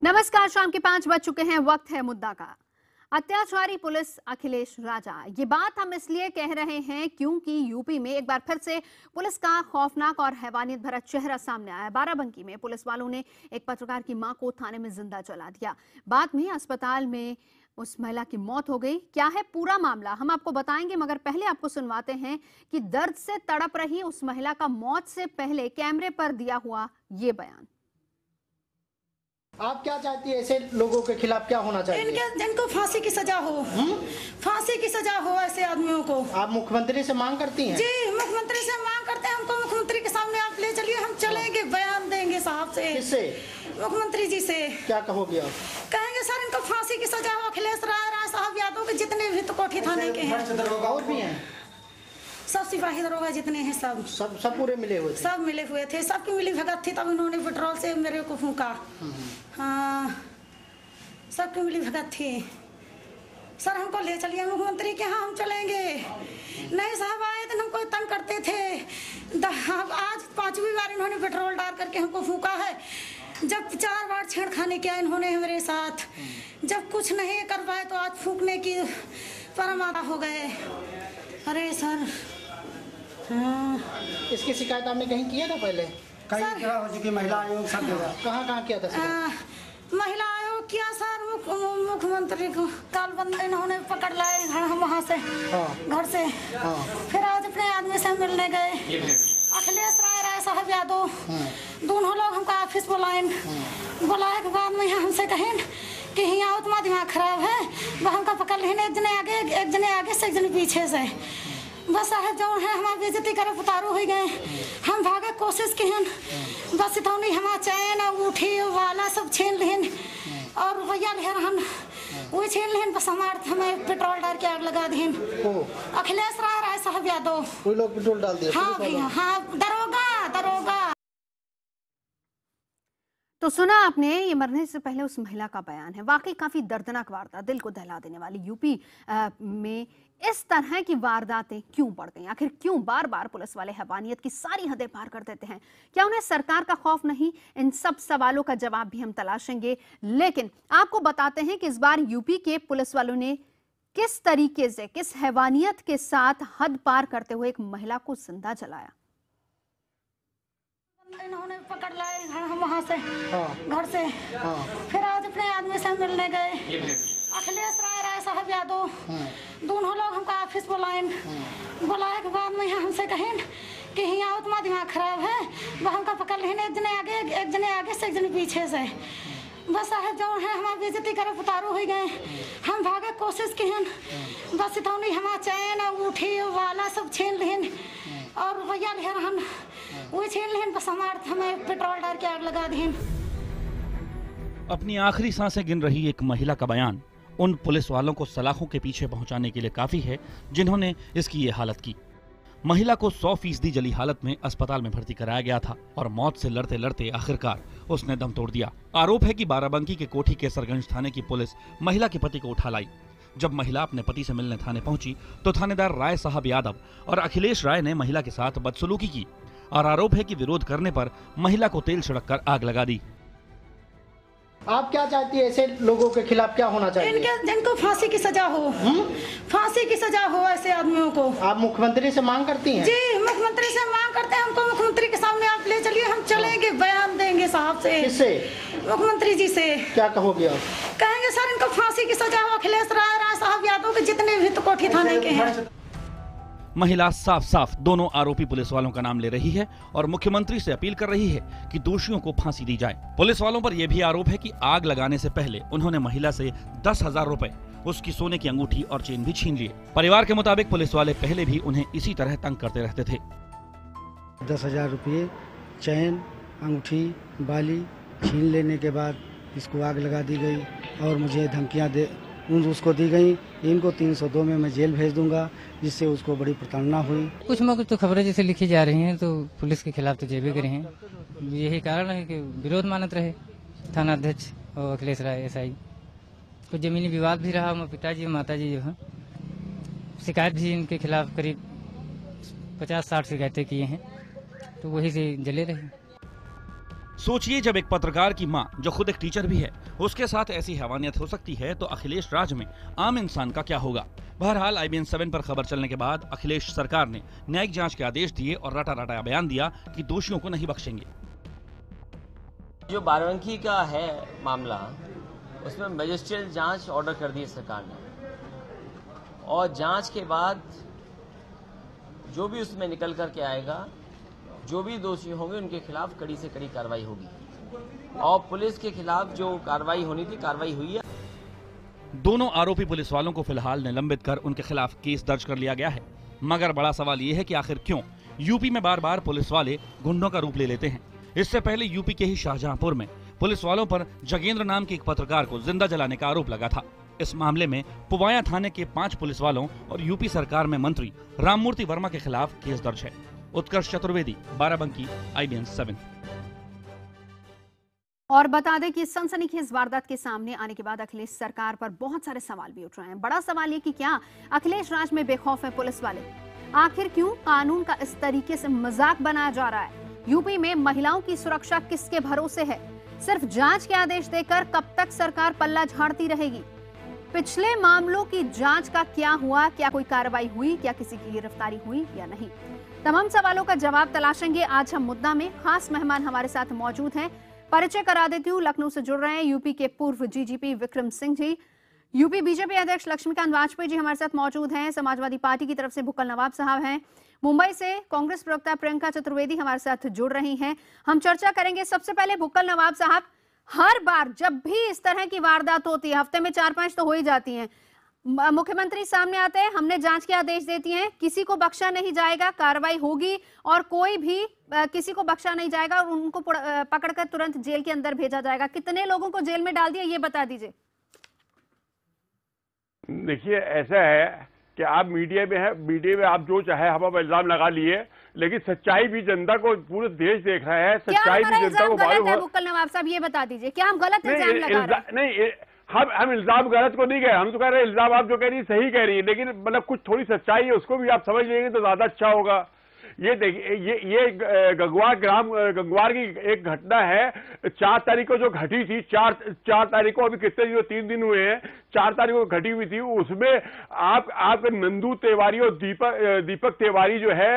नमस्कार, शाम के 5 बज चुके हैं। वक्त है मुद्दा का। अत्याचारी पुलिस अखिलेश राजा। ये बात हम इसलिए कह रहे हैं क्योंकि यूपी में एक बार फिर से पुलिस का खौफनाक और हैवानियत भरा चेहरा सामने आया। बाराबंकी में पुलिस वालों ने एक पत्रकार की मां को थाने में जिंदा जला दिया। बाद में अस्पताल में उस महिला की मौत हो गई। क्या है पूरा मामला हम आपको बताएंगे, मगर पहले आपको सुनवाते हैं कि दर्द से तड़प रही उस महिला का मौत से पहले कैमरे पर दिया हुआ ये बयान। आप क्या चाहती है? ऐसे लोगों के खिलाफ क्या होना चाहिए? जिनको फांसी की सजा हो, फांसी की सजा हो ऐसे आदमियों को। आप मुख्यमंत्री से मांग करती हैं? जी, मुख्यमंत्री से मांग करते हैं। हमको मुख्यमंत्री के सामने आप ले चलिए, हम चलेंगे, बयान देंगे साहब से। किससे? मुख्यमंत्री जी से। क्या कहोगे आप? कहेंगे सर इनको फांसी की सजा हो। अखिलेश राय साहब यादव के जितने भी तो कोठी थाने के हैं और भी हैं, सब सिपाही दरोगा जितने हैं सब पूरे मिले हुए थे। सब मिले हुए थे। सबकी मिली भगत थी, तब इन्होंने पेट्रोल से मेरे को फूंका। हाँ, सबकी मिली भगत थी। सर हमको ले चलिए मुख्यमंत्री के यहाँ, हम चलेंगे। नहीं साहब, आए दिन हमको तंग करते थे। आज 5वीं बार इन्होंने पेट्रोल डाल करके हमको फूंका है। जब 4 बार छेड़खानी किया इन्होंने मेरे साथ। जब कुछ नहीं कर पाए तो आज फूंकने की परमादा हो गए। अरे सर, हाँ। इसकी शिकायत आपने कहीं किया था पहले? कई जगह हो चुकी, महिला आयोग सब जगह। कहाँ किया था? महिला आयोग किया सर, मुख्यमंत्री को तालबंद इन्होंने पकड़ लाए हम वहाँ से, घर से। फिर आज अपने आदमी से मिलने गए, अखिलेश राय साहब यादव। दोनों लोग हमको ऑफिस बुलाए के बाद में हमसे कहें कि यहाँ तुम्हारा दिमाग खराब है। वह हमका पकड़ लेने, एक जने आगे से एक जने पीछे से। बस साहब जो है हमारी बेइज्जती करे उतारू हो गए। हम भागे कोशिश की हैं, बस इतनी हमारा चैन अंगूठी वाला सब छीन लें और रुपया लेहर हम वही छीन लें। बस हमें पेट्रोल डाल के आग लगा दें। अखिलेश राय साहब यादव कोई लोग पेट्रोल डाल दिए? हाँ भैया, हाँ, दरोगा। तो सुना आपने, ये मरने से पहले उस महिला का बयान है। वाकई काफी दर्दनाक वारदात, दिल को दहला देने वाली। यूपी में इस तरह की वारदातें क्यों बढ़ गई? आखिर क्यों बार बार पुलिस वाले हैवानियत की सारी हदें पार कर देते हैं? क्या उन्हें सरकार का खौफ नहीं? इन सब सवालों का जवाब भी हम तलाशेंगे, लेकिन आपको बताते हैं कि इस बार यूपी के पुलिस वालों ने किस तरीके से, किस हैवानियत के साथ हद पार करते हुए एक महिला को जिंदा जलाया। इन्होंने पकड़ लाए हम वहाँ से, घर से। फिर आज अपने आदमी से मिलने गए, अखिलेश राय साहब यादव। दोनों लोग हमको ऑफिस बुलाए के बाद में हमसे कहें कि यहाँ तुम्हारा दिमाग खराब है। वह हमका पकड़ लेने, एक जने आगे से एक जने पीछे से। बस साहब जो है हमारी बेइज्जती करे उतारू हो गए। हम भागे कोशिश की हैं, बस इतनी हमारा चैन अंगूठी वाला सब छीन लें और रुपया लेहर हम वही छीन लें। बस हमें पेट्रोल डाल के आग लगा दें। अपनी आखिरी सांसें गिन रही एक महिला का बयान उन पुलिस वालों को सलाखों के पीछे पहुंचाने के लिए काफी है जिन्होंने इसकी ये हालत की। महिला को 100% जली हालत में अस्पताल में भर्ती कराया गया था और मौत से लड़ते लड़ते आखिरकार उसने दम तोड़ दिया। आरोप है कि बाराबंकी के कोठी केसरगंज थाने की पुलिस महिला के पति को उठा लाई। जब महिला अपने पति से मिलने थाने पहुंची तो थानेदार राय साहब यादव और अखिलेश राय ने महिला के साथ बदसलूकी की और आरोप है कि विरोध करने पर महिला को तेल छिड़ककर आग लगा दी। आप क्या चाहती है? ऐसे लोगों के खिलाफ क्या होना चाहिए? जिनको फांसी की सजा हो, फांसी की सजा हो ऐसे आदमियों को। आप मुख्यमंत्री से मांग करती हैं? जी, मुख्यमंत्री से मांग करते हैं। हमको मुख्यमंत्री के सामने आप ले चलिए, हम चलेंगे, बयान देंगे साहब से। किससे? मुख्यमंत्री जी से। क्या कहोगे आप? कहेंगे सर इनको फांसी की सजा हो। अखिलेश राय साहब यादव के जितने भी तो कोठी थाने के हैं। महिला साफ साफ दोनों आरोपी पुलिस वालों का नाम ले रही है और मुख्यमंत्री से अपील कर रही है कि दोषियों को फांसी दी जाए। पुलिस वालों पर यह भी आरोप है कि आग लगाने से पहले उन्होंने महिला से 10,000 रुपए, उसकी सोने की अंगूठी और चेन भी छीन लिए। परिवार के मुताबिक पुलिस वाले पहले भी उन्हें इसी तरह तंग करते रहते थे। 10,000 रुपये, चैन, अंगूठी, बाली छीन लेने के बाद इसको आग लगा दी गई और मुझे धमकियां उसको दी गई। इनको 302 में मैं जेल भेज दूंगा, जिससे उसको बड़ी प्रताड़ना हुई। कुछ न कुछ तो खबरें जैसे लिखी जा रही हैं तो पुलिस के खिलाफ तो जेबे करे हैं। यही कारण है कि विरोध मानत रहे थाना अध्यक्ष और अखिलेश राय एसआई। कुछ जमीनी विवाद भी रहा। मेरे पिताजी और माताजी जो है शिकायत भी इनके खिलाफ करीब 50-60 शिकायतें किए हैं, तो वही से जले रहे। सोचिए, जब एक पत्रकार की मां, जो खुद एक टीचर भी है, उसके साथ ऐसी हैवानियत हो सकती है तो अखिलेश राज में आम इंसान का क्या होगा। बहरहाल IBN 7 पर खबर चलने के बाद अखिलेश सरकार ने न्यायिक जांच के आदेश दिए और रटा रटाया बयान दिया कि दोषियों को नहीं बख्शेंगे। जो बाराबंकी का है मामला, उसमें मजिस्ट्रियल जांच ऑर्डर कर दी है सरकार ने, और जांच के बाद जो भी उसमें निकल करके आएगा, जो भी दोषी होंगे उनके खिलाफ कड़ी से कड़ी कार्रवाई होगी। और पुलिस के खिलाफ जो कार्रवाई होनी थी, कार्रवाई हुई है। दोनों आरोपी पुलिस वालों को फिलहाल निलंबित कर उनके खिलाफ केस दर्ज कर लिया गया है। मगर बड़ा सवाल ये है कि आखिर क्यों यूपी में बार बार पुलिस वाले गुंडों का रूप ले लेते हैं। इससे पहले यूपी के ही शाहजहांपुर में पुलिस वालों पर जगेंद्र नाम के एक पत्रकार को जिंदा जलाने का आरोप लगा था। इस मामले में पुवाया थाने के 5 पुलिस वालों और यूपी सरकार में मंत्री राममूर्ति वर्मा के खिलाफ केस दर्ज है। उत्कर्ष चतुर्वेदी, बाराबंकी, IBN 7। और बता दें कि सनसनीखेज वारदात के सामने आने के बाद अखिलेश सरकार पर बहुत सारे सवाल भी उठ रहे हैं। बड़ा सवाल ये कि क्या अखिलेश राज में बेखौफ है पुलिस वाले? आखिर क्यों कानून का इस तरीके से मजाक बनाया जा रहा है? यूपी में महिलाओं की सुरक्षा किसके भरोसे है? सिर्फ जांच के आदेश देकर कब तक सरकार पल्ला झाड़ती रहेगी? पिछले मामलों की जांच का क्या हुआ? क्या कोई कार्रवाई हुई? क्या किसी की गिरफ्तारी हुई या नहीं? तमाम सवालों का जवाब तलाशेंगे आज हम मुद्दा में। खास मेहमान हमारे साथ मौजूद हैं। परिचय करा देती हूँ, लखनऊ से जुड़ रहे हैं यूपी के पूर्व GGP Vikram Singh ji, UP BJP अध्यक्ष लक्ष्मीकांत वाजपेयी जी हमारे साथ मौजूद हैं, समाजवादी पार्टी की तरफ से बुक्कल नवाब साहब हैं, मुंबई से कांग्रेस प्रवक्ता प्रियंका चतुर्वेदी हमारे साथ जुड़ रही हैं। हम चर्चा करेंगे। सबसे पहले बुक्कल नवाब साहब, हर बार जब भी इस तरह की वारदात होती है, हफ्ते में 4-5 तो हो ही जाती हैं, मुख्यमंत्री सामने आते हैं, हमने जांच के आदेश देती हैं, किसी को बख्शा नहीं जाएगा, कार्रवाई होगी और कोई भी किसी को बख्शा नहीं जाएगा और उनको पकड़कर तुरंत जेल के अंदर भेजा जाएगा। कितने लोगों को जेल में डाल दिया ये बता दीजिए। देखिए, ऐसा है कि आप मीडिया में है, मीडिया में आप जो चाहे हम इल्जाम लगा लिए, लेकिन सच्चाई भी जनता को पूरे देश देख रहा है। सच्चाई भी जनता को मालूम है। बुक्कल नवाब साहब ये बता दीजिए, क्या हम गलत इल्जाम लगा रहे हैं? नहीं, हम इल्जाम गलत को नहीं कह रहे, हम तो कह रहे हैं इल्जाम आप जो कह रही है सही कह रही है, लेकिन मतलब कुछ थोड़ी सच्चाई है, उसको भी आप समझ लेंगे तो ज्यादा अच्छा होगा। ये देखिए, ये गंगवार की एक घटना है। 4 तारीख को जो घटी थी, 4 तारीख को, अभी कितने दिन, 3 दिन हुए हैं, 4 तारीख को घटी हुई थी। उसमें आप नंदू तिवारी और दीपक तिवारी जो है,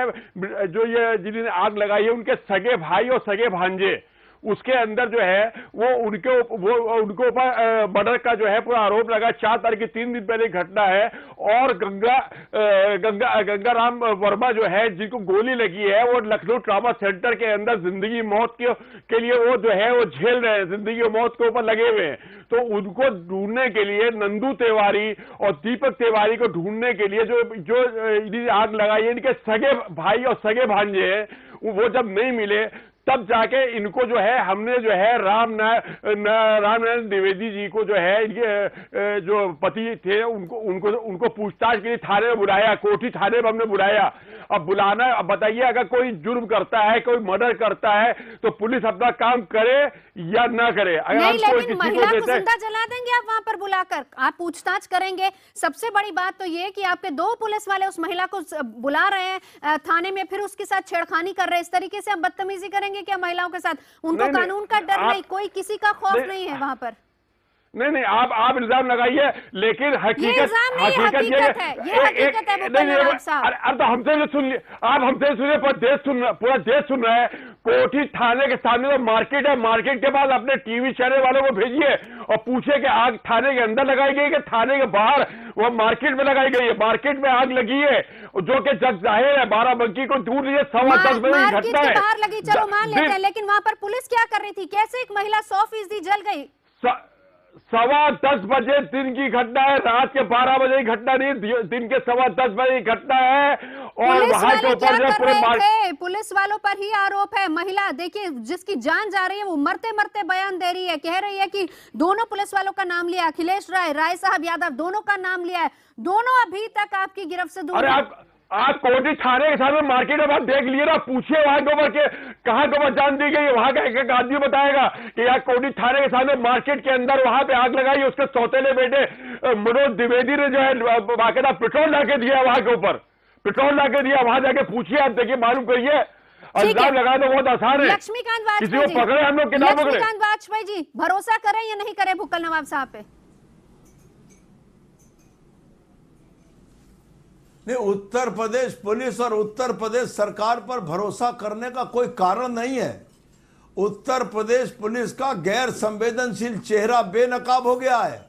जो ये जिन्होंने आग लगाई है, उनके सगे भाई और सगे भांजे, उसके अंदर जो है वो उनके ऊपर मर्डर का जो है पूरा आरोप लगा। 4 तारीख की 3 दिन पहले घटना है। और गंगाराम वर्मा जो है, जिनको गोली लगी है, वो लखनऊ ट्रामा सेंटर के अंदर जिंदगी मौत के लिए वो जो है वो झेल रहे हैं, जिंदगी और मौत के ऊपर लगे हुए हैं। तो उनको ढूंढने के लिए, नंदू तिवारी और दीपक तिवारी को ढूंढने के लिए जो आग लगाई है, इनके सगे भाई और सगे भांजे हैं, वो जब नहीं मिले तब जाके इनको जो है हमने जो है रामनारायण द्विवेदी जी को जो है, इनके जो पति थे, उनको पूछताछ के लिए थाने में बुलाया, कोठी थाने में हमने बुलाया। अब बुलाना, अब बताइए, अगर कोई जुर्म करता है, कोई मर्डर करता है, तो पुलिस अपना काम करे या ना करे। अगर नहीं, कोई लेकिन महिला को जिंदा जला देंगे आप वहां पर बुलाकर? आप पूछताछ करेंगे? सबसे बड़ी बात तो ये कि आपके 2 पुलिस वाले उस महिला को बुला रहे हैं थाने में, फिर उसके साथ छेड़खानी कर रहे हैं। इस तरीके से आप बदतमीजी करेंगे क्या महिलाओं के साथ? उनको कानून का डर नहीं, कोई किसी का खौफ नहीं है वहां पर। नहीं, आप इल्जाम लगाइए, लेकिन हकीकत ये है। ये हकीकत है अब तो हमसे सुन लीजिए, आप हमसे सुनिए, पूरा देश सुन रहा है। कोठी थाने के सामने तो मार्केट है, मार्केट के बाद अपने टीवी चैनल वालों को भेजिए और पूछिए कि आग थाने के अंदर लगाई गई कि थाने के बाहर, वो मार्केट में लगाई गई है। मार्केट में आग लगी है, जो कि जग जाहिर है, बाराबंकी को दूर नहीं है, 10:15 बजे की घटना है। बाहर लगी, चलो मान लेते हैं, लेकिन वहां पर पुलिस क्या कर रही थी? कैसे एक महिला 100% जल गई? 10:15 बजे दिन की घटना है, रात के 12 बजे की घटना नहीं, दिन के 10:15 बजे की घटना है। और वहां के ऊपर पुलिस वालों पर ही आरोप है। महिला देखिए, जिसकी जान जा रही है, वो मरते मरते बयान दे रही है, कह रही है कि दोनों पुलिस वालों का नाम लिया, अखिलेश राय साहब यादव, दोनों का नाम लिया है, दोनों अभी तक आपकी गिरफ्त से दूर। आप कोठी थाने के सामने मार्केट में देख लिए ना, पूछिए वहां के ऊपर के कहां के ऊपर जान दी गई है, वहां का एक आदमी बताएगा कि यार कोठी थाने के सामने मार्केट के अंदर वहां पे आग लगाई, उसके सौतेले बेटे मनोज द्विवेदी ने जो है बाकायदा पेट्रोल लाके दिया, वहां के ऊपर पेट्रोल लाके दिया। वहां जाके पूछिए, आप देखिए, मालूम करिए। और इल्जाम लगाना तो बहुत आसान है। लक्ष्मीकांत किसी को वाजपेयी जी, पकड़े हम लोग किताब पकड़े। लक्ष्मीकांत वाजपेयी जी, भरोसा करें या नहीं करें भुक्कल नवाब साहब पे? नहीं, उत्तर प्रदेश पुलिस और उत्तर प्रदेश सरकार पर भरोसा करने का कोई कारण नहीं है। उत्तर प्रदेश पुलिस का गैर संवेदनशील चेहरा बेनकाब हो गया है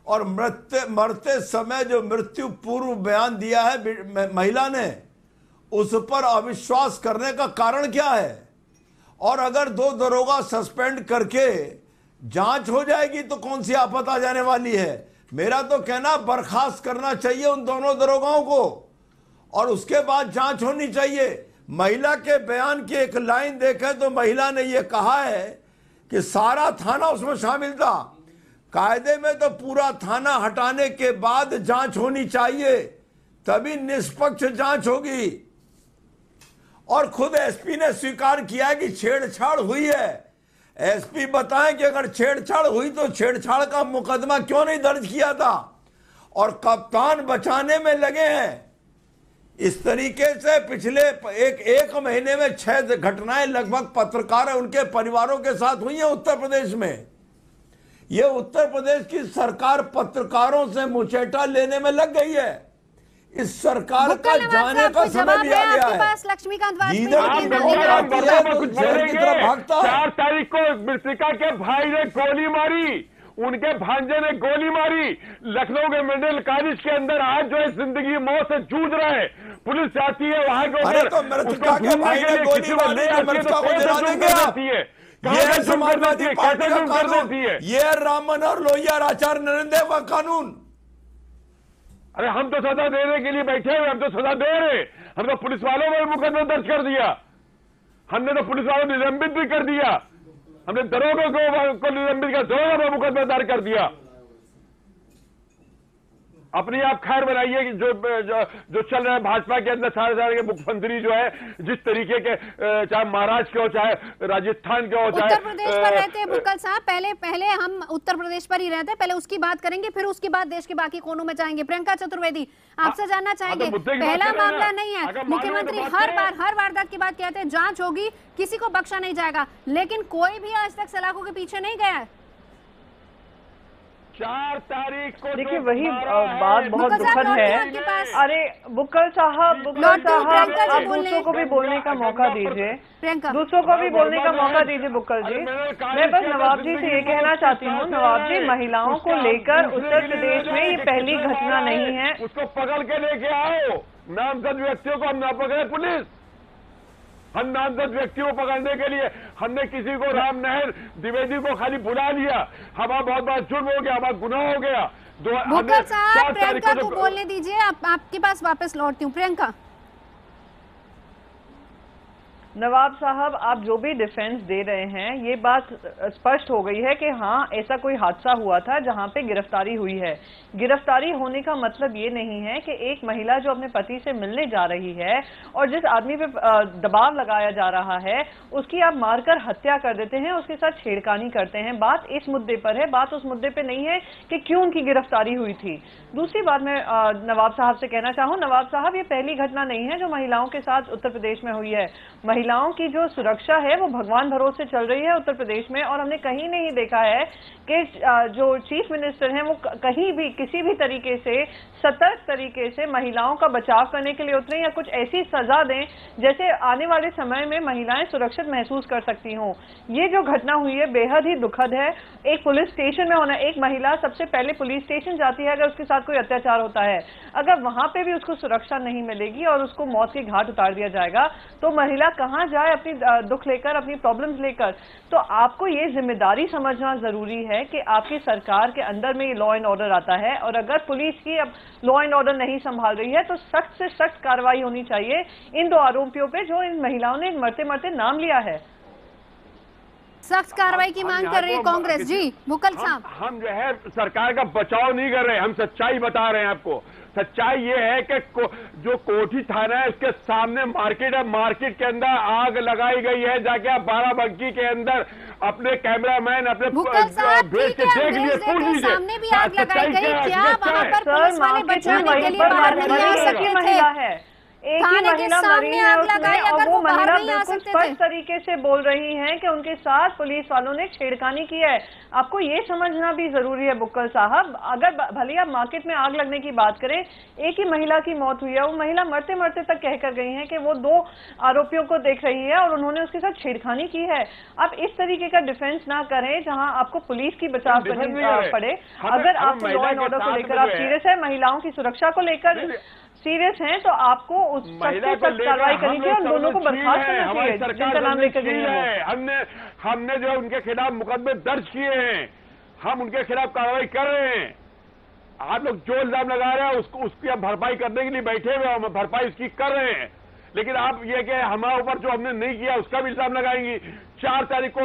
और मरते समय जो मृत्यु पूर्व बयान दिया है महिला ने, उस पर अविश्वास करने का कारण क्या है? और अगर 2 दरोगा सस्पेंड करके जांच हो जाएगी तो कौन सी आफत आ जाने वाली है? मेरा तो कहना बर्खास्त करना चाहिए उन दोनों दरोगाओं को और उसके बाद जांच होनी चाहिए। महिला के बयान की एक लाइन देखें तो महिला ने यह कहा है कि सारा थाना उसमें शामिल था। कायदे में तो पूरा थाना हटाने के बाद जांच होनी चाहिए, तभी निष्पक्ष जांच होगी। और खुद एसपी ने स्वीकार किया कि छेड़छाड़ हुई है। एसपी बताएं कि अगर छेड़छाड़ हुई तो छेड़छाड़ का मुकदमा क्यों नहीं दर्ज किया था? और कप्तान बचाने में लगे हैं। इस तरीके से पिछले एक महीने में 6 घटनाएं लगभग पत्रकार उनके परिवारों के साथ हुई हैं उत्तर प्रदेश में। ये उत्तर प्रदेश की सरकार पत्रकारों से मुचेटा लेने में लग गई है। इस सरकार का जाने का समय लिया गया है। लक्ष्मीकांत भागता 4 तारीख को मृतिका के भाई ने गोली मारी, उनके भांजे ने गोली मारी। लखनऊ के मेडिकल कॉलेज के अंदर आज जो है जिंदगी मौत से जूझ रहे, पुलिस जाती है वहां के ऊपर, तो मृतिका के भाई ने गोली मारी तो मृतिका को जला देंगे आप। ये समाजवादी पार्टी का कानून, ये राम मनोहर लोहिया आचार्य नरेंद्र का कानून। अरे हम तो सजा देने के लिए बैठे हुए, हम तो सजा दे रहे। हम तो पुलिस वालों में मुकदमा दर्ज कर दिया, हमने तो पुलिस वालों को निलंबित भी कर दिया, हमने दरोगा को निलंबित कर, दरोगा में मुकदमा दर्ज कर दिया। अपनी आप खैर बनाइए कि जो चल रहा है भाजपा के अंदर, सारे के मुख्यमंत्री जो है जिस तरीके के, चाहे महाराष्ट्र के हो, चाहे राजस्थान के हो, चाहे उत्तर प्रदेश पर रहते हैं भुक्कल साहब। पहले हम उत्तर प्रदेश पर ही रहते हैं, पहले उसकी बात करेंगे, फिर उसके बाद देश के बाकी कोनों में जाएंगे। प्रियंका चतुर्वेदी, आपसे जानना चाहेंगे, पहला मामला नहीं है, मुख्यमंत्री हर वारदात की बात कहते हैं जांच होगी, किसी को बख्शा नहीं जाएगा, लेकिन कोई भी आज तक सलाखों के पीछे नहीं गया है। 4 तारीख को देखिए वही बात बहुत दुखद है। अरे बुक्कल साहब आप दूसरों को भी बोलने का मौका दीजिए, दूसरों को भी बोलने का मौका दीजिए बुक्कल जी। मैं बस नवाब जी से ये कहना चाहती हूँ, नवाब जी महिलाओं को लेकर उत्तर प्रदेश में ये पहली घटना नहीं है। उसको पकड़ के लेके आओ, नामजद व्यक्तियों को हम ना पकड़े पुलिस। हम नामजद व्यक्तियों को पकड़ने के लिए हमने किसी को राम नहर द्विवेदी को खाली बुला लिया, हमारा बहुत बड़ा जुर्म हो गया, हमारा गुनाह हो गया। भुक्कल साहब प्रियंका को बोलने दीजिए, आपके पास वापस लौटती हूँ। प्रियंका। नवाब साहब आप जो भी डिफेंस दे रहे हैं, ये बात स्पष्ट हो गई है कि हाँ ऐसा कोई हादसा हुआ था जहां पे गिरफ्तारी हुई है। गिरफ्तारी होने का मतलब ये नहीं है कि एक महिला जो अपने पति से मिलने जा रही है और जिस आदमी पे दबाव लगाया जा रहा है उसकी आप मारकर हत्या कर देते हैं, उसके साथ छेड़खानी करते हैं। बात इस मुद्दे पर है, बात उस मुद्दे पे नहीं है कि क्यों उनकी गिरफ्तारी हुई थी। दूसरी बात मैं नवाब साहब से कहना चाहूँ, नवाब साहब ये पहली घटना नहीं है जो महिलाओं के साथ उत्तर प्रदेश में हुई है। महिलाओं की जो सुरक्षा है वो भगवान भरोसे चल रही है उत्तर प्रदेश में, और हमने कहीं नहीं देखा है कि जो चीफ मिनिस्टर हैं वो कहीं भी किसी भी तरीके से सतर्क तरीके से महिलाओं का बचाव करने के लिए उतरे या कुछ ऐसी सजा दें जैसे आने वाले समय में महिलाएं सुरक्षित महसूस कर सकती हों। ये जो घटना हुई है बेहद ही दुखद है। एक पुलिस स्टेशन में होना, एक महिला सबसे पहले पुलिस स्टेशन जाती है अगर उसके साथ कोई अत्याचार होता है, अगर वहां पे भी उसको सुरक्षा नहीं मिलेगी और उसको मौत के घाट उतार दिया जाएगा तो महिला कहां जाए अपनी दुख लेकर, अपनी प्रॉब्लम्स लेकर। तो आपको ये जिम्मेदारी समझना जरूरी है कि आपकी सरकार के अंदर में ये लॉ एंड ऑर्डर आता है, और अगर पुलिस की अब लॉ एंड ऑर्डर नहीं संभाल रही है तो सख्त से सख्त कार्रवाई होनी चाहिए इन 2 आरोपियों पे जो इन महिलाओं ने मरते मरते नाम लिया है। सख्त कार्रवाई की मांग कर रही है कांग्रेस। जी भुक्कल साहब, हम जो है सरकार का बचाव नहीं कर रहे, हम सच्चाई बता रहे हैं आपको। सच्चाई ये है कि जो कोठी थाना है उसके सामने मार्केट है, मार्केट के अंदर आग लगाई गई है। जाके आप बाराबंकी के अंदर अपने कैमरामैन अपने भेज के देख लिए, पूछ लीजिए सामने भी आग लगाई गई, क्या वहां पर पुलिस वाले बचाने के लिए बाहर नहीं आ सकते थे? एक ही महिला मरी है उसमें, और वो महिला बिल्कुल स्पष्ट तरीके से बोल रही हैं कि उनके साथ पुलिस वालों ने छेड़खानी की है। आपको ये समझना भी जरूरी है बुक्कल साहब, अगर भले आप मार्केट में आग लगने की बात करें, एक ही महिला की मौत हुई है, वो महिला मरते मरते तक कहकर गई है कि वो 2 आरोपियों को देख रही है और उन्होंने उसके साथ छेड़खानी की है। आप इस तरीके का डिफेंस ना करें जहां आपको पुलिस की बचाव करनी पड़े। अगर आपको लॉ एंड ऑर्डर को लेकर आप सीरियस है, महिलाओं की सुरक्षा को लेकर सीरियस हैं, तो आपको उस सख्ती पर कार्रवाई करनी चाहिए और दोनों को बर्खास्त करना चाहिए जिनका नाम लेकर गई है। हमने जो उनके खिलाफ मुकदमे दर्ज किए हैं, हम उनके खिलाफ कार्रवाई कर रहे हैं। आप लोग जो इल्जाम लगा रहे हैं उसकी आप भरपाई करने के लिए बैठे हुए, हम भरपाई उसकी कर रहे हैं। लेकिन आप ये कि हमारे ऊपर जो हमने नहीं किया उसका भी इल्जाम लगाएंगी। 4 तारीख को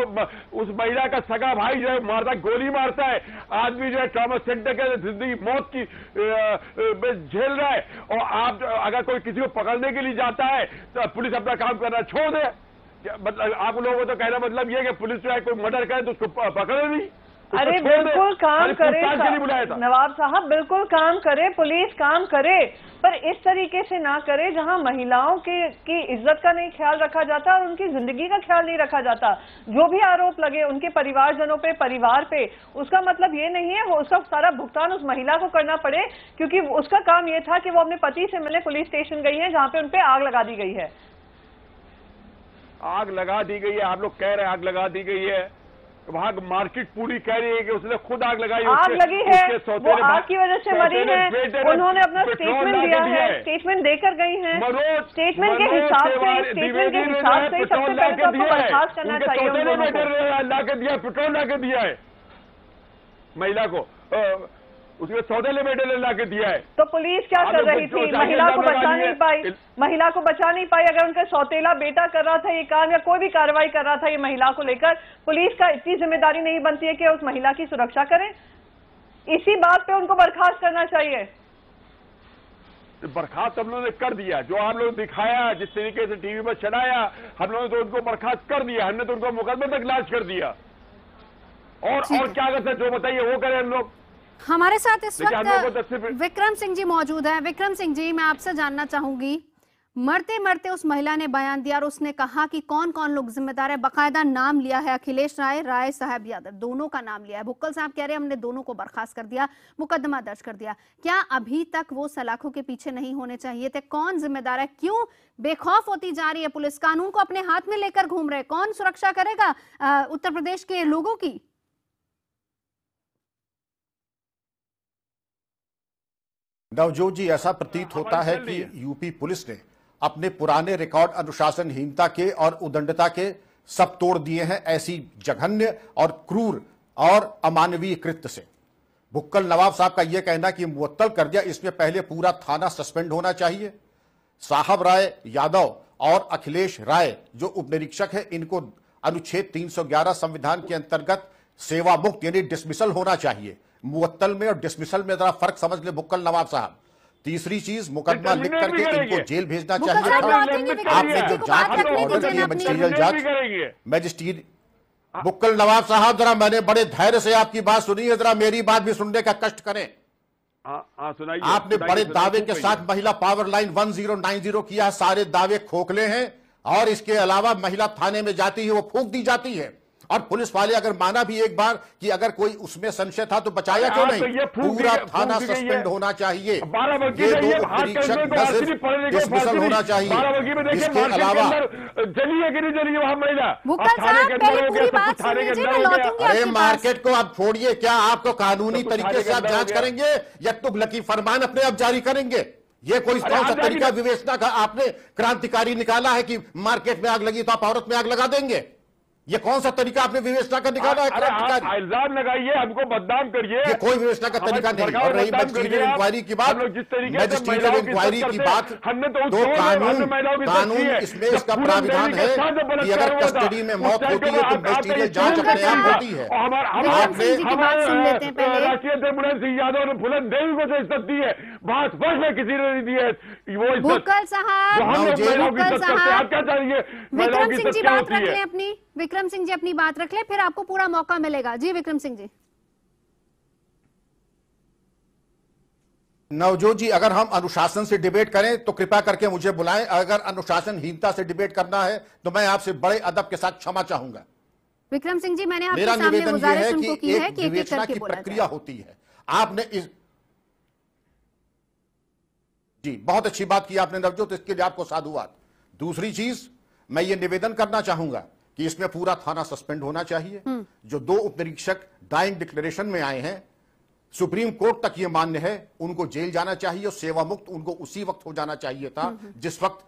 उस महिला का सगा भाई जो है मारता, गोली मारता है, आदमी जो है ट्रॉमा सेंटर के जिंदगी मौत की झेल रहा है, और आप अगर कोई किसी को पकड़ने के लिए जाता है तो पुलिस अपना काम करना छोड़ दे। मतलब आप लोगों को तो कहना मतलब ये कि पुलिस जो है कोई मर्डर करे तो उसको पकड़े नहीं। अरे बिल्कुल काम करे नवाब साहब, बिल्कुल काम करे, पुलिस काम करे, पर इस तरीके से ना करे जहां महिलाओं की इज्जत का नहीं ख्याल रखा जाता और उनकी जिंदगी का ख्याल नहीं रखा जाता। जो भी आरोप लगे उनके परिवारजनों पे, परिवार पे, उसका मतलब ये नहीं है वो उसका सारा भुगतान उस महिला को करना पड़े, क्योंकि उसका काम ये था कि वो अपने पति से मिलने पुलिस स्टेशन गई है जहां पे उनपे आग लगा दी गई है। आग लगा दी गई है, आप लोग कह रहे हैं आग लगा दी गई है, वहां मार्केट पूरी कह रही है कि उसने खुद आग लगाई। आग लगी है, वो आग की वजह से मरी है। उन्होंने अपना स्टेटमेंट दिया है, स्टेटमेंट देकर गई हैं। स्टेटमेंट के हिसाब से सबसे पहले तो आपको बर्खास्त करना चाहिए। ला के दिया, पेट्रोल ला के दिया है महिला को, उसके सौदेले बेटे ने ला के दिया है। तो पुलिस क्या कर रही थी? महिला को बचा नहीं पाई, महिला को बचा नहीं पाई। अगर उनका सौतेला बेटा कर रहा था ये काम या कोई भी कार्रवाई कर रहा था ये महिला को लेकर, पुलिस का इतनी जिम्मेदारी नहीं बनती है कि उस महिला की सुरक्षा करें? इसी बात पे उनको बर्खास्त करना चाहिए। बर्खास्त हम लोगों ने कर दिया, जो आप लोग दिखाया, जिस तरीके से टीवी पर चलाया, हम लोगों ने तो उनको बर्खास्त कर दिया। हमने तो उनको मुकदमे तक लाश कर दिया। और क्या कर सकते, जो बताइए वो करें हम लोग। हमारे साथ इस वक्त विक्रम सिंह जी मौजूद है। विक्रम सिंह जी, मैं आपसे जानना चाहूंगी, मरते मरते उस महिला ने बयान दिया और उसने कहा कि कौन कौन लोग जिम्मेदार है, बाकायदा नाम लिया है, अखिलेश राय, राय साहब यादव, दोनों का नाम लिया है। भुक्कल साहब कह रहे हैं हमने दोनों को बर्खास्त कर दिया, मुकदमा दर्ज कर दिया। क्या अभी तक वो सलाखों के पीछे नहीं होने चाहिए थे? कौन जिम्मेदार है? क्यों बेखौफ होती जा रही है पुलिस? कानून को अपने हाथ में लेकर घूम रहे, कौन सुरक्षा करेगा उत्तर प्रदेश के लोगों की? नवजोत जी, ऐसा प्रतीत होता है कि यूपी पुलिस ने अपने पुराने रिकॉर्ड अनुशासनहीनता के और उदंडता के सब तोड़ दिए हैं, ऐसी जघन्य और क्रूर और अमानवीय कृत्य से। भुक्कल नवाब साहब का यह कहना कि मुअत्तल कर दिया, इसमें पहले पूरा थाना सस्पेंड होना चाहिए। साहब राय यादव और अखिलेश राय जो उप निरीक्षक है, इनको अनुच्छेद 311 संविधान के अंतर्गत सेवा मुक्त यानी डिसमिसल होना चाहिए। मुअत्तल में और डिसमिसल में जरा फर्क समझ ले भुक्कल नवाब साहब। तीसरी चीज, मुकदमा लिख करके इनको जेल भेजना चाहिए था। आपने जो जांच के ऑर्डर किए मजिस्ट्रियल जज, मजिस्ट्रेट भुक्कल नवाब साहब, जरा मैंने बड़े धैर्य से आपकी बात सुनी है, जरा मेरी बात भी सुनने का कष्ट करें। आपने बड़े दावे के साथ महिला पावर लाइन 1090 किया, सारे दावे खोखले हैं, और इसके अलावा महिला थाने में जाती है वो फूंक दी जाती है। और पुलिस वाले अगर माना भी एक बार कि अगर कोई उसमें संशय था तो बचाया क्यों नहीं? पूरा थाना सस्पेंड होना चाहिए, ये 2 निरीक्षक 10 डिसमिसल होना चाहिए। इसके अलावा अरे मार्केट को आप छोड़िए, क्या आपको कानूनी तरीके से आप जांच करेंगे या तुगलकी फरमान अपने आप जारी करेंगे? ये कोई कौन सा तरीका विवेचना का आपने क्रांतिकारी निकाला है कि मार्केट में आग लगी तो आप औरत में आग लगा देंगे? ये कौन सा तरीका आपने विवेचना का निकाला है? इल्जाम लगाइए, हमको बदनाम करिए, ये कोई विवेचना का तरीका नहीं। और रही मजिस्ट्रियल इंक्वायरी की बात, मजिस्ट्रियल इंक्वायरी की बात, तो कानून इसमें इसका प्राविधान है कि अगर कस्टडी में मौत होती है तो मजिस्ट्रियल जांच अपने आप होती है। राष्ट्रीय अध्यक्ष सिंह यादव ने फुलन देवी को इज्जत दी है, भारतवर्ष में किसी ने नहीं दी है वो इज्जत। भुक्कल साहब, क्या चाहिए? विक्रम सिंह जी बात रख लें अपनी, विक्रम सिंह जी अपनी बात रख ले, फिर आपको पूरा मौका मिलेगा। जी विक्रम सिंह जी। नवजोत जी, अगर हम अनुशासन से डिबेट करें तो कृपया करके मुझे बुलाएं। अगर अनुशासनहीनता से डिबेट करना है तो मैं आपसे बड़े अदब के साथ क्षमा चाहूंगा। विक्रम सिंह जी, मैंने आपके मेरा सामने निवेदन यह गुजारिश है उनको कि की है एक कि एक विवेचना करके की बोला प्रक्रिया होती है। आपने इस जी बहुत अच्छी बात की आपने नवजोत, इसके लिए आपको साधुवाद। दूसरी चीज मैं ये निवेदन करना चाहूंगा कि इसमें पूरा थाना सस्पेंड होना चाहिए। जो 2 उप निरीक्षक डाइंग डिक्लेरेशन में आए हैं, सुप्रीम कोर्ट तक ये मान्य है, उनको जेल जाना चाहिए और सेवा मुक्त उनको उसी वक्त हो जाना चाहिए था जिस वक्त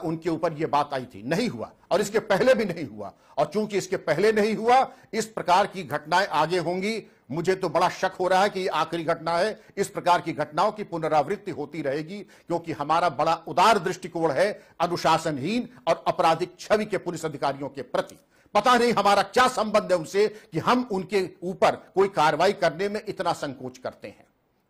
उनके ऊपर ये बात आई थी। नहीं हुआ और इसके पहले भी नहीं हुआ, और चूंकि इसके पहले नहीं हुआ, इस प्रकार की घटनाएं आगे होंगी। मुझे तो बड़ा शक हो रहा है कि ये आखिरी घटना है। इस प्रकार की घटनाओं की पुनरावृत्ति होती रहेगी, क्योंकि हमारा बड़ा उदार दृष्टिकोण है अनुशासनहीन और आपराधिक छवि के पुलिस अधिकारियों के प्रति। पता नहीं हमारा क्या संबंध है उनसे कि हम उनके ऊपर कोई कार्रवाई करने में इतना संकोच करते हैं।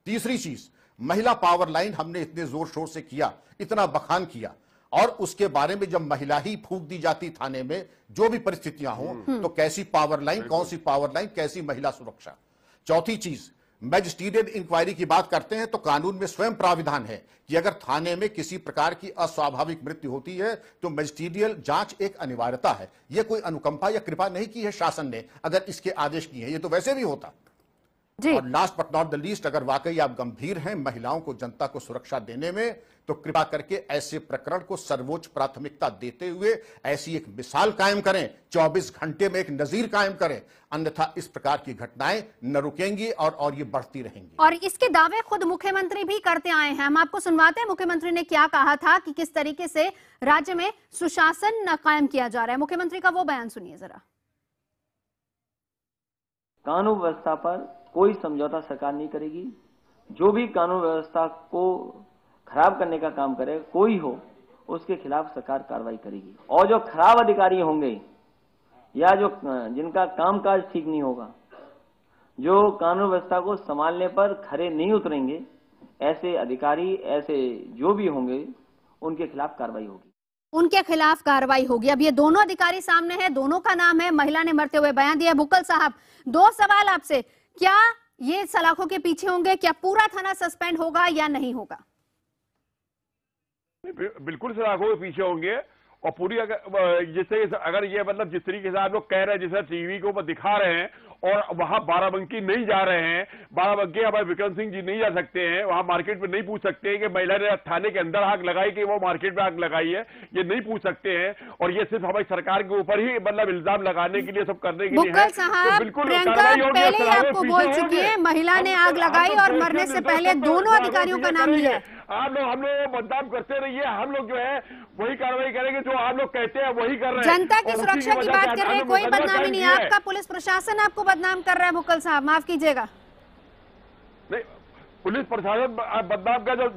तीसरी चीज, महिला पावर लाइन हमने इतने जोर शोर से किया, इतना बखान किया, और उसके बारे में जब महिला ही फूंक दी जाती थाने में, जो भी परिस्थितियां हो, तो कैसी पावर लाइन, कौन सी पावर लाइन, कैसी महिला सुरक्षा। चौथी चीज, मैजिस्ट्रियल इंक्वायरी की बात करते हैं तो कानून में स्वयं प्राविधान है कि अगर थाने में किसी प्रकार की अस्वाभाविक मृत्यु होती है तो मैजिस्ट्रियल जांच एक अनिवार्यता है। यह कोई अनुकंपा या कृपा नहीं की है शासन ने, अगर इसके आदेश किए हैं, ये तो वैसे भी होता। और last but not the least, अगर वाकई आप गंभीर हैं महिलाओं को, जनता को सुरक्षा देने में, तो कृपा करके ऐसे प्रकरण को सर्वोच्च प्राथमिकता देते हुए ऐसी एक मिसाल कायम करें, 24 घंटे में एक नजीर कायम करें, अन्यथा इस प्रकार की घटनाएं न रुकेंगी और ये बढ़ती रहेंगी। और इसके दावे खुद मुख्यमंत्री भी करते आए हैं। हम आपको सुनवाते हैं मुख्यमंत्री ने क्या कहा था कि किस तरीके से राज्य में सुशासन कायम किया जा रहा है। मुख्यमंत्री का वो बयान सुनिए जरा। कानून व्यवस्था पर कोई समझौता सरकार नहीं करेगी। जो भी कानून व्यवस्था को खराब करने का काम करे, कोई हो, उसके खिलाफ सरकार कार्रवाई करेगी। और जो खराब अधिकारी होंगे या जो जिनका कामकाज ठीक नहीं होगा, जो कानून व्यवस्था को संभालने पर खरे नहीं उतरेंगे, ऐसे अधिकारी, ऐसे जो भी होंगे, उनके खिलाफ कार्रवाई होगी। उनके खिलाफ कार्रवाई होगी। अब ये दोनों अधिकारी सामने हैं, दोनों का नाम है, महिला ने मरते हुए बयान दिया। बुक्कल साहब, 2 सवाल आपसे, क्या ये सलाखों के पीछे होंगे? क्या पूरा थाना सस्पेंड होगा या नहीं होगा? बिल्कुल सलाखों के पीछे होंगे, और पूरी अगर ये मतलब जिस तरीके से आप लोग कह रहे हैं, जैसे टीवी के ऊपर दिखा रहे हैं, और वहां बाराबंकी नहीं जा रहे हैं, बाराबंकी हमारे विक्रम सिंह जी नहीं जा सकते हैं, वहां मार्केट में नहीं पूछ सकते हैं कि महिला ने थाने के अंदर आग लगाई कि वो मार्केट में आग लगाई है, ये नहीं पूछ सकते हैं। और ये सिर्फ हमारी सरकार के ऊपर ही मतलब इल्जाम लगाने के लिए, सब करने के लिए है। तो बिल्कुल पहले ही आपको बोल चुकी है, महिला ने आग लगाई और मरने से पहले दोनों अधिकारियों का नाम लिया है। आप लोग हम लोग बदनाम करते रहिए, हम लोग जो है वही कार्रवाई करेंगे जो आप लोग कहते हैं वही कर रहे हैं। जनता की सुरक्षा की बात कर रहे हैं, कोई बदनामी नहीं। आपका पुलिस प्रशासन आपको बदनाम कर रहा है बुक्कल साहब, माफ कीजिएगा। नहीं, पुलिस प्रशासन बदनाम का जो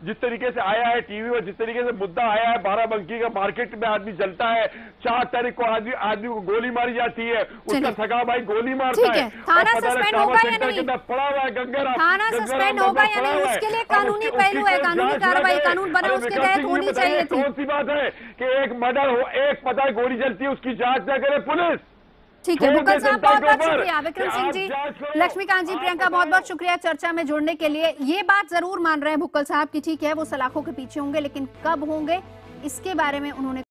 जिस तरीके से आया है टीवी में, जिस तरीके से मुद्दा आया है, बाराबंकी का मार्केट में आदमी जलता है, 4 तारीख को आदमी को गोली मारी जाती है, उसका सगा भाई गोली मारता है। थाना सस्पेंड होगा या नहीं? पड़ा हुआ है गंगाराम, थाना सस्पेंड होगा या नहीं, उसके लिए कानूनी पहलू है, कानूनी कार्रवाई, कानून बना उसके तहत होनी चाहिए थी। कौन सी बात है कि एक मर्डर हो, एक पता है गोली जलती है, उसकी जांच न करे पुलिस। ठीक है बुक्कल साहब, बहुत बहुत शुक्रिया। विक्रम सिंह जी, लक्ष्मीकांत जी, प्रियंका, बहुत बहुत शुक्रिया चर्चा में जुड़ने के लिए। ये बात जरूर मान रहे हैं बुक्कल साहब की, ठीक है वो सलाखों के पीछे होंगे, लेकिन कब होंगे इसके बारे में उन्होंने